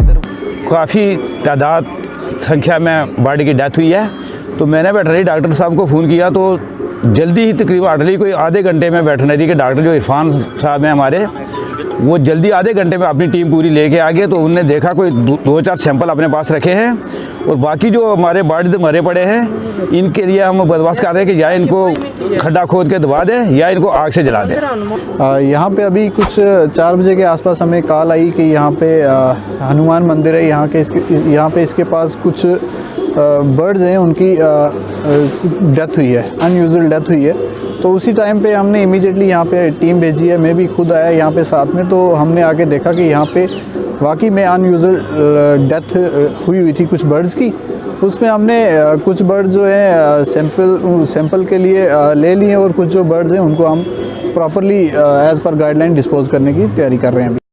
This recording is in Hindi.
इधर काफ़ी तादाद संख्या में बर्ड की डेथ हुई है। तो मैंने वेटनरी डॉक्टर साहब को फ़ोन किया तो जल्दी ही तकरीबन हार्डली कोई आधे घंटे में वेटनरी के डॉक्टर जो इरफान साहब हैं हमारे, वो जल्दी आधे घंटे में अपनी टीम पूरी लेके आ गए। तो उनने देखा कोई 2-4 सैंपल अपने पास रखे हैं और बाकी जो हमारे बर्ड इधर मरे पड़े हैं इनके लिए हम बंदोबस्त कर रहे हैं कि या इनको खड्डा खोद के दबा दें या इनको आग से जला दें। यहाँ पे अभी कुछ 4 बजे के आसपास हमें कॉल आई कि यहाँ पे हनुमान मंदिर है, यहाँ पे इसके पास कुछ बर्ड्स हैं, उनकी डेथ हुई है, अनयूजुअल डेथ हुई है। तो उसी टाइम पे हमने इमीडिएटली यहाँ पे टीम भेजी है, मैं भी खुद आया यहाँ पे साथ में। तो हमने आके देखा कि यहाँ पे वाकई में अनयूजुअल डेथ हुई थी कुछ बर्ड्स की। उसमें हमने कुछ बर्ड्स जो हैं सैंपल के लिए ले लिए और कुछ जो बर्ड्स हैं उनको हम properly as per guideline dispose करने की तैयारी कर रहे हैं अभी।